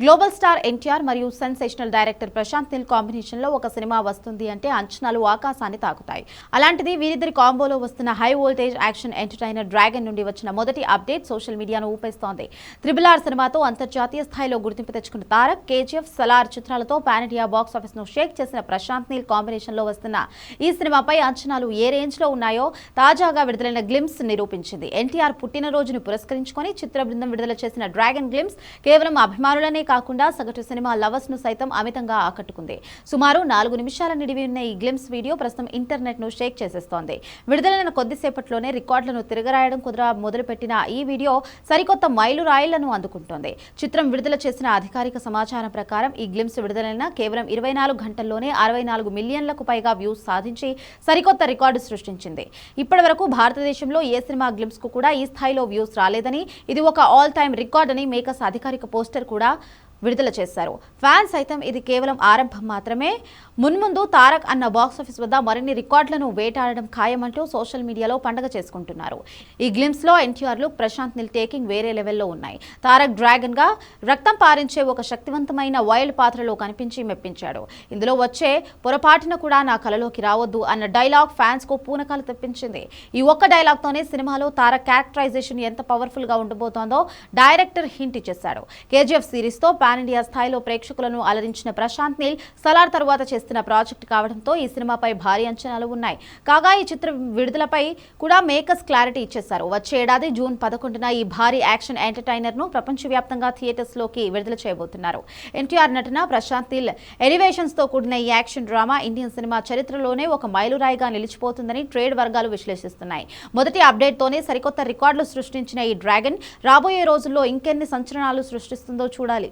Global star NTR మరియు sensational director Prashanth Neel combination లో ఒక సినిమా వస్తుంది అంటే అంచనాలు ఆకాశాన్ని తాకుతాయి. అలాంటిది వీరిద్దరి కాంబోలో వస్తున్న high voltage action entertainer dragon నుండి వచ్చిన మొదటి అప్డేట్ సోషల్ మీడియాను ఊపేస్తోంది. RRR సినిమాతో అంతర్జాతీయ స్థాయిలో గుర్తింపు తెచ్చుకున్న తారక్, KGF, సలార్ చిత్రాలతో పాన్ ఇండియా బాక్స్ ఆఫీస్ ను షేక్ చేసిన ప్రశాంత్ నీల్ కాంబినేషన్ లో వస్తున్న ఈ సినిమాపై అంచనాలు ఏ రేంజ్ లో ఉన్నాయో తాజాగా విడుదలైన గ్లిమ్స్ నిరూపించింది. ఎన్టీఆర్ పుట్టినరోజును పురస్కరించుకొని చిత్ర బృందం విడుదల చేసిన డ్రాగన్ గ్లిమ్స్ కేవలం అభిమానులనే కాకుండా సగటు సినిమా లవర్స్ ను సైతం అమితంగా ఆకట్టుకుంది. సుమారు 4 నిమిషాల నిడివి ఉన్న ఈ గ్లిమ్స్ వీడియో ప్రస్తుతం ఇంటర్నెట్ ను షేక్ చేసేస్తోంది. విడుదలైన కొద్దిసేపట్లోనే రికార్డులను తిరగరాయడం మొదలుపెట్టిన ఈ వీడియో సరికొత్త మైలురాయిలను అందుకుంటోంది. చిత్రం విడుదల చేసిన అధికారిక సమాచారం ప్రకారం ఈ గ్లిమ్స్ విడుదలైన కేవలం 24 గంటల్లోనే 64 మిలియన్లకు పైగా వ్యూస్ సాధించి సరికొత్త రికార్డు సృష్టించింది. ఇప్పటి వరకు భారతదేశంలో ఏ సినిమా గ్లిమ్స్ కు కూడా ఈ స్థాయిలో వ్యూస్ రాలేదని, ఇది ఒక ఆల్ టైమ్ రికార్డ్ అని మేకర్స్ అధికారిక పోస్టర్ కూడా విడుదల చేశారు. ఫ్యాన్స్ సైతం ఇది కేవలం ఆరంభం మాత్రమే, మున్ముందు తారక్ అన్న బాక్సాఫీస్ వద్ద మరిన్ని రికార్డులను వేటాడడం ఖాయమంటూ సోషల్ మీడియాలో పండగ చేసుకుంటున్నారు. ఈ గ్లిమ్స్ లో ఎన్టీఆర్ లుక్, ప్రశాంత్ నీల్ టేకింగ్ వేరే లెవెల్లో ఉన్నాయి. తారక్ డ్రాగన్ గా రక్తం పారించే ఒక శక్తివంతమైన వైల్డ్ పాత్రలో కనిపించి మెప్పించాడు. ఇందులో వచ్చే పొరపాటున కూడా నా కలలోకి రావద్దు అన్న డైలాగ్ ఫ్యాన్స్ కు పూనకాలు తెప్పించింది. ఈ ఒక్క డైలాగ్ తోనే సినిమాలో తారక్ క్యారెక్టరైజేషన్ ఎంత పవర్ఫుల్ గా ఉండబోతోందో డైరెక్టర్ హింట్ ఇచ్చేశాడు. KGF సిరీస్ తో పాన్ ఇండియా స్థాయిలో ప్రేక్షకులను అలరించిన ప్రశాంత్ నీల్ సలార్ తరువాత చేస్తున్న ప్రాజెక్ట్ కావడంతో ఈ సినిమాపై భారీ అంచనాలు ఉన్నాయి. కాగా ఈ చిత్ర విడుదలపై కూడా మేకర్స్ క్లారిటీ ఇచ్చేశారు. వచ్చే ఏడాది జూన్ 11న ఈ భారీ యాక్షన్ ఎంటర్టైనర్ ను ప్రపంచవ్యాప్తంగా థియేటర్స్ లోకి విడుదల చేయబోతున్నారు. ఎన్టీఆర్ నటన, ప్రశాంత్ నీల్ ఎలివేషన్స్ తో కూడిన ఈ యాక్షన్ డ్రామా ఇండియన్ సినిమా చరిత్రలోనే ఒక మైలురాయిగా నిలిచిపోతుందని ట్రేడ్ వర్గాలు విశ్లేషిస్తున్నాయి. మొదటి అప్డేట్ తోనే సరికొత్త రికార్డులు సృష్టించిన ఈ డ్రాగన్ రాబోయే రోజుల్లో ఇంకెన్ని సంచలనాలు సృష్టిస్తుందో చూడాలి.